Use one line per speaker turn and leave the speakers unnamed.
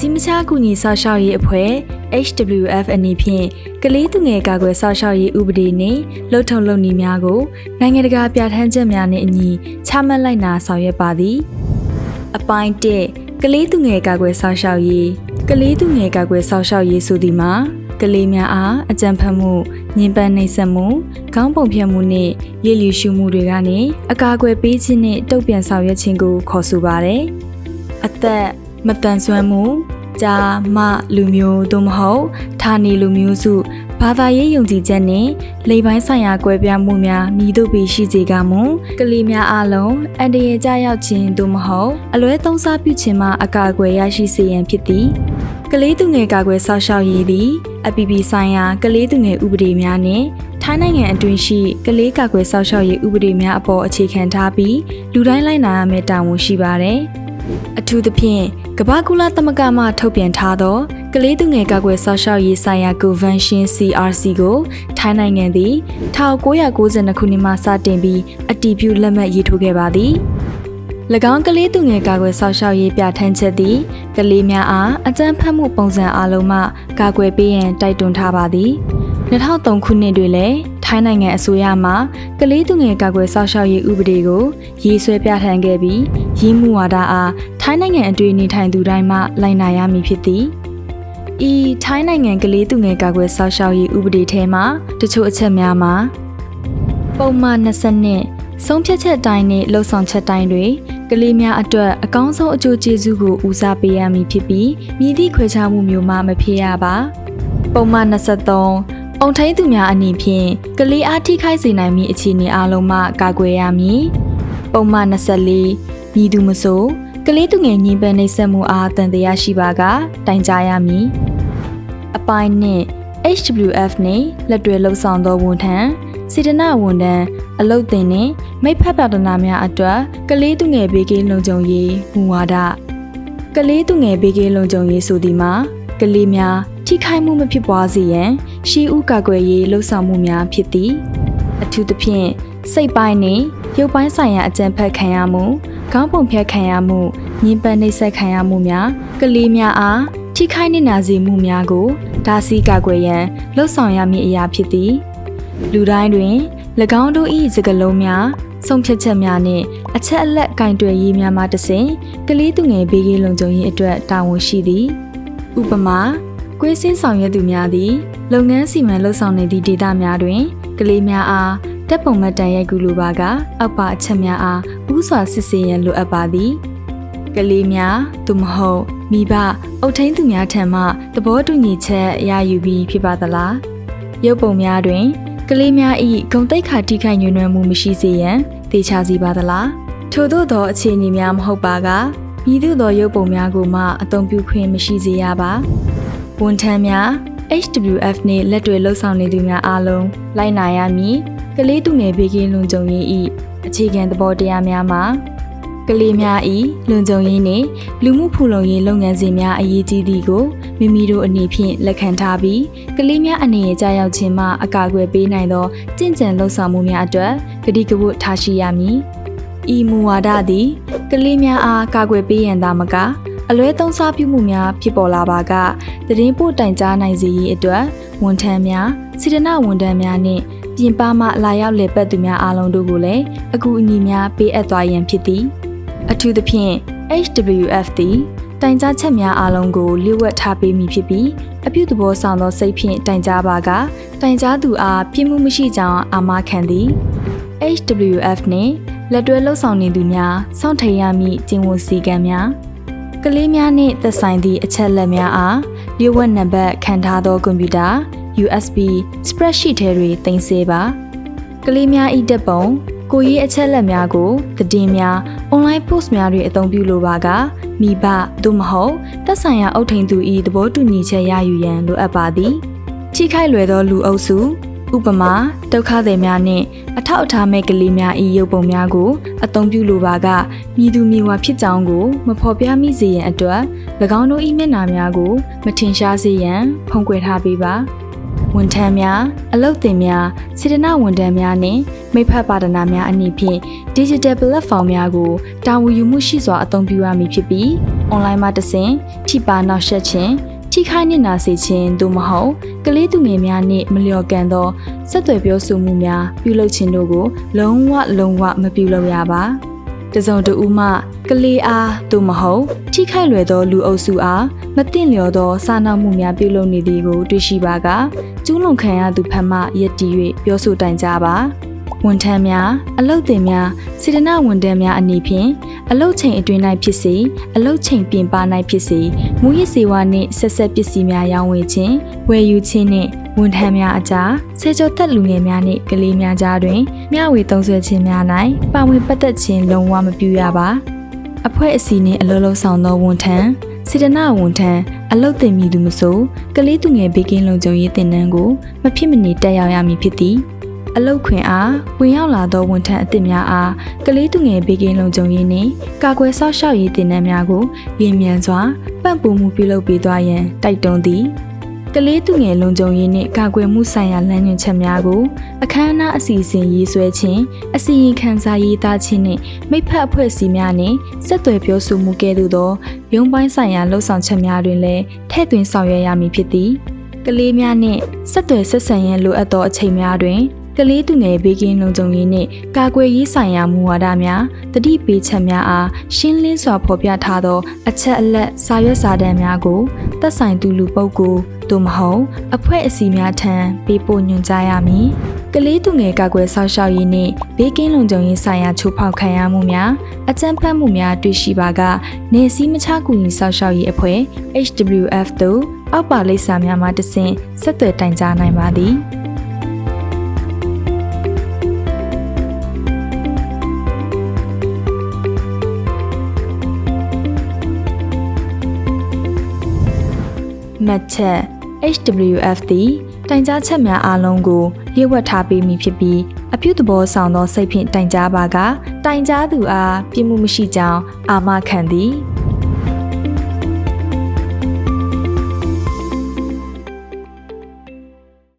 စီမချကူညီဆောက်ရှောက်ရေးအဖွဲ့ HWF အနေဖြင့်ကလေးသူငယ်ကာကွယ်ဆောက်ရှောက်ရေးဥပဒေနှင့်လှုပ်ထုံလုပ်နည်းများကိုနိုင်ငံတကာပြဋ္ဌာန်းချက်များနှင့်အညီချမှတ်လိုက်နာဆောင်ရွက်ပါသည်အပိုင်း၁ကလေးသူငယ်ကာကွယ်ဆောက်ရှောက်ရေးကလေးသူငယ်ကာကွယ်ဆောက်ရှောက်ရေးဆိုသည်မှာကလေးများအားအကြမ်းဖက်မှုညှဉ်းပန်းနှိပ်စက်မှုခေါင်းပုံဖြတ်မှုနှင့်ရည်လျူရှုမှုတွေကနေအကာအကွယ်ပေးခြင်းနှင့်တုံ့ပြန်ဆောင်ရွက်ခြင်းကိုခေါ်ဆိုပါတယ်အသက်မတန်ဆွမ်းမှုဂျာမလူမျိုးသို့မဟုတ်ဌာနေလူမျိုးစုဘာသာရေးယုံကြည်ချက်နှင့်လိင်ပိုင်းဆိုင်ရာကွဲပြားမှုများမြည်တို့ပြီးရှိစေကမူကလေးများအလုံးအန္တရာယ်ကြရောက်ခြင်းသို့မဟုတ်အလွဲသုံးစားပြုခြင်းမှအကာအကွယ်ရရှိစေရန်ဖြစ်သည်ကလေးသူငယ်ကာကွယ်ဆောက်ရှောက်ရေးသည်အပြည်ပြည်ဆိုင်ရာကလေးသူငယ်ဥပဒေများနှင့်ထိုင်းနိုင်ငံအတွင်းရှိကလေးကာကွယ်ဆောက်ရှောက်ရေးဥပဒေများအပေါ်အခြေခံထားပြီးလူတိုင်းလိုက်နာရမယ့်တာဝန်ရှိပါတယ်အထူးသဖြင့်ကမ္ဘာကုလသမဂ္ဂမှထုတ်ပြန်ထားသောကလေးသူငယ်ကာကွယ်ဆောက်ရှောက်ရေးဆိုင်ရာ Convention CRC ကိုထိုင်းနိုင်ငံသည်1992ခုနှစ်မှစတင်ပြီးအတည်ပြုလက်မှတ်ရေးထိုးခဲ့ပါသည်၎င်းကလေးသူငယ်ကာကွယ်ဆောက်ရှောက်ရေးပြဋ္ဌာန်းချက်သည်ကလေးများအားအကြမ်းဖက်မှုပုံစံအလုံးမှကာကွယ်ပေးရန်တိုက်တွန်းထားပါသည်2003ခုနှစ်တွင်လည်းထိုင်းနိုင်ငံအစိုးရမှကလေးသူငယ်ကာကွယ်ဆောက်ရှောက်ရေးဥပဒေကိုရေးဆွဲပြဋ္ဌာန်းခဲ့ပြီးရင်းမှုဝါဒအားထိုင်းနိုင်ငံအတွင်းနေထိုင်သူတိုင်းမှလိုက်နာရမည်ဖြစ်သည်ဤထိုင်းနိုင်ငံကလေးသူငယ်ကာကွယ်ဆောက်ရှောက်ရေးဥပဒေထဲမှာတချို့အချက်များမှာပုံမှန်20နှစ်ဆုံးဖြတ်ချက်တိုင်းနှင့်လှုပ်ဆောင်ချက်တိုင်းတွေကလေးများအတွက်အကောင်းဆုံးအကျိုးကျေးဇူးကိုဦးစားပေးရမည်ဖြစ်ပြီးမြည်သည့်ခွဲခြားမှုမျိုးမှမဖြစ်ရပါပုံမှန်23အုံထိန်သူများအနေဖြင့်ကလေးအားထိခိုက်စေနိုင်မည့်အခြေအနေအလုံးမှကာကွယ်ရမည်ပုံမှန်24မြည်သူမဆိုကလေးသူငယ်ညှဉ်းပန်းနှိပ်စက်မှုအားတန်တရားရှိပါကတိုင်ကြားရမည်အပိုင်းနှင့် HWF နှင့်လက်တွဲလှုပ်ဆောင်သောဝန်ထမ်းစေတနာဝန်ထမ်းအလုပ်သင်နှင့်မိဖက်ပါဒနာများအတွက်ကလေးသူငယ်ဘေးကင်းလုံခြုံရေးမူဝါဒကလေးသူငယ်ဘေးကင်းလုံခြုံရေးဆိုသည်မှာကလေးများထိခိုက်မှုမဖြစ်ပွားစေရန်ရှေးဥကာကွယ်ရေးလှုပ်ဆောင်မှုများဖြစ်သည်အထူးသဖြင့်စိတ်ပိုင်းနှင့်ရုပ်ပိုင်းဆိုင်ရာအကြမ်းဖက်ခံရမှုခေါင်းပုံဖြတ်ခံရမှုညှဉ်းပန်းနှိပ်စက်ခံရမှုများကလေးများအားထိခိုက်နစ်နာစေမှုများကိုဒါစီကာကွယ်ရန်လှုပ်ဆောင်ရမည့်အရာဖြစ်သည်လူတိုင်းတွင်၎င်းတို့၏စကားလုံးများဆုံးဖြတ်ချက်များနှင့်အချက်အလက်ကင်တွယ်ရေးများမှတဆင့်ကလေးသူငယ်ဘေးကင်းလုံခြုံရေးအတွက်တာဝန်ရှိသည်ဥပမာကွေးစင်းဆောင်ရွက်သူများသည်လုပ်ငန်းစီမံလုပ်ဆောင်နေသည့်ဒေသများတွင်ကလေးများအားတပ်ပုံမှတ်တမ်းရိုက်ကူးလိုပါကအောက်ပါအချက်များအားဥစွာစစ်ဆေးရန်လိုအပ်ပါသည်ကလေးများသို့မဟုတ်မိဘအုပ်ထိန်းသူများထံမှသဘောတူညီချက်ရယူပြီးဖြစ်ပါသလားရုပ်ပုံများတွင်ကလေးများ၏ဂုဏ်သိက္ခာထိခိုက်ညှိုးနွမ်းမှုမရှိစေရန်သေချာစီပါသလားထို့သောသောအခြေအနေများမဟုတ်ပါကမည်သို့သောရုပ်ပုံများကိုမှအသုံးပြုခွင့်မရှိစေရပါဝန်ထမ်းများ HWF နှင့်လက်တွဲလှုပ်ဆောင်နေသူများအားလုံးလိုက်နာရမည်ကလေးသူငယ်ဘေးကင်းလုံခြုံရေး၏အခြေခံသဘောတရားများမှာကလေးများ၏လုံခြုံရေးနှင့်လူမှုဖူလုံရေးလုပ်ငန်းစဉ်များအရေးကြီးသည်ကိုမိမိတို့အနေဖြင့်လက်ခံထားပြီးကလေးများအနေနဲ့ကြာရောက်ခြင်းမှအကာအကွယ်ပေးနိုင်သောကြင်ကြံလှုပ်ဆောင်မှုများအတွက်ကတိကဝတ်ထားရှိရမည်ဤမူဝါဒသည်ကလေးများအားကာကွယ်ပေးရန်သာမကအလွဲသုံးစားပြုမှုများဖြစ်ပေါ်လာပါကသတင်းပို့တိုင်ကြားနိုင်စေရေးအတွက်ဝန်ထမ်းများစေတနာဝန်ထမ်းများနှင့်ပြင်ပမှလာရောက်လည်ပတ်သူများအားလုံးတို့ကိုလည်းအကူအညီများပေးအပ်သွားရန်ဖြစ်သည်အထူးသဖြင့် HWF သည်တိုင်ကြားချက်များအားလုံးကိုလျှို့ဝှက်ထားပေးမည်ဖြစ်ပြီးအပြုသဘောဆောင်သောစိတ်ဖြင့်တိုင်ကြားပါကတိုင်ကြားသူအားပြစ်မှုမရှိကြောင်းအာမခံသည် HWF နှင့်လက်တွဲလှုပ်ဆောင်နေသူများစောင့်ထိန်ရမည့်ကျင့်ဝတ်စည်းကမ်းများကလေးများနှင့်သက်ဆိုင်သည့်အချက်အလက်များအားလျှို့ဝှက်နံပါတ်ခံထားသောကွန်ပျူတာ USB spreadsheet ထဲတွင်တင်ဆက်ပါကလေးများ၏ဓာတ်ပုံကိုရေးအချက်အလက်များကိုသတင်းများ online post များတွင်အသုံးပြုလိုပါကမိဘသို့မဟုတ်သက်ဆိုင်ရာအုပ်ထိန်သူ၏သဘောတူညီချက်ရယူရန်လိုအပ်ပါသည်ထိခိုက်လွယ်သောလူအုပ်စုဥပမာဒုက္ခသည်များနှင့်အထောက်အထားမဲ့ကလေးများ၏ရုပ်ပုံများကိုအသုံးပြုလိုပါကမည်သူမည်ဝါဖြစ်ကြောင်းကိုမဖော်ပြမိစေရန်အတွက်၎င်းတို့၏မျက်နှာများကိုမထင်ရှားစေရန်ဖုံးကွယ်ထားပေးပါဝန်ထမ်းများအလုပ်သင်များစေတနာဝန်ထမ်းများနှင့်မိဖက်ပါဒနာများအနေဖြင့် digital platform များကိုတာဝန်ယူမှုရှိစွာအသုံးပြုရမည်ဖြစ်ပြီး online မှာတဆင့်ထိပါနောက်ဆက်ခြင်းထိခိုက်နစ်နာစေခြင်းသို့မဟုတ်ကလေးသူငယ်များနှင့်မလျော်ကန်သောဆက်သွယ်ပြောဆိုမှုများပြုလုပ်ခြင်းတို့ကိုလုံးဝမပြုလုပ်ရပါတစုံတဦးမှကလေးအားသို့မဟုတ်ထိခိုက်လွယ်သောလူအုပ်စုအားမသင့်လျော်သောစာနာမှုများပြုလုပ်နေသည်ကိုတွေ့ရှိပါကကျူးလွန်ခံရသူဖက်မှယက်တီ၍ပြောဆိုတိုင်ကြပါဝန်ထမ်းများအလုပ်သင်များစေတနာဝန်ထမ်းများအနေဖြင့်အလုပ်ချိန်အတွင်း၌ဖြစ်စေအလုပ်ချိန်ပြင်ပ၌ဖြစ်စေမူရစ်စေဝါနှင့်ဆက်ဆက်ပစ္စည်းများရောင်းဝယ်ခြင်းဝယ်ယူခြင်းနှင့်ဝန်ထမ်းများအကြားဆယ်ကျော်သက်လူငယ်များနှင့်ကလေးများကြားတွင်မျှဝေသုံးစွဲခြင်းများ၌ပါဝင်ပတ်သက်ခြင်းလုံးဝမပြုရပါအဖွဲ့အစည်းနှင့်အလုပ်လုပ်ဆောင်သောဝန်ထမ်းစေတနာဝန်ထမ်းအလုပ်သင်မည်သူမဆိုကလေးသူငယ်ဘေးကင်းလုံခြုံရေးသင်တန်းကိုမဖြစ်မနေတက်ရောက်ရမည်ဖြစ်သည်အလုတ်ခွင်အားဝင်ရောက်လာသောဝန်ထမ်းအသစ်များအားကလေးသူငယ်ဘေးကင်းလုံခြုံရေးနှင့်ကာကွယ်စောင့်ရှောက်ရေးသင်တန်းများကိုလျင်မြန်စွာပံ့ပိုးမှုပြုလုပ်ပေးသွားရန်တိုက်တွန်းသည်ကလေးသူငယ်လုံခြုံရေးနှင့်ကာကွယ်မှုဆိုင်ရာလမ်းညွှန်ချက်များကိုအခမ်းအနားအစီအစဉ်ရေးဆွဲခြင်းအစီရင်ခံစာရေးသားခြင်းနှင့်မိဖက်အဖွဲ့အစည်းများနှင့်ဆက်သွယ်ပြောဆိုမှုကဲ့သို့သောရုံးပိုင်းဆိုင်ရာလှုပ်ဆောင်ချက်များတွင်လည်းထည့်သွင်းဆောင်ရွက်ရမည်ဖြစ်သည်ကလေးများနှင့်ဆက်သွယ်ဆက်ဆံရန်လိုအပ်သောအချိန်များတွင်ကလေးသူငယ်ဘေးကင်းလုံခြုံရေးနှင့်ကာကွယ်ရေးဆိုင်ရာမူဝါဒများတတိပေးချက်များအားရှင်းလင်းစွာဖော်ပြထားသောအချက်အလက်စာရွက်စာတမ်းများကိုသက်ဆိုင်သူလူပုဂ္ဂိုလ်သို့မဟုတ်အဖွဲ့အစည်းများထံပေးပို့ညွှန်ကြားရမည်ကလေးသူငယ်ကာကွယ်စောင့်ရှောက်ရေးနှင့်ဘေးကင်းလုံခြုံရေးဆိုင်ရာချိုးဖောက်ခံရမှုများအကြမ်းဖက်မှုများတွေ့ရှိပါကနေစည်းမခြားကူညီစောင့်ရှောက်ရေးအဖွဲ့ HWF တို့အောက်ပါလိပ်စာများမှတဆင့်ဆက်သွယ်တိုင်ကြားနိုင်ပါသည်မှတ်ချက် HWF သည်တိုင်ကြားချက်များအားလုံးကိုလျှို့ဝှက်ထားပေးမည်ဖြစ်ပြီးအပြုသဘောဆောင်သောစိတ်ဖြင့်တိုင်ကြားပါကတိုင်ကြားသူအားပြစ်မှုမရှိကြောင်းအာမခံသည်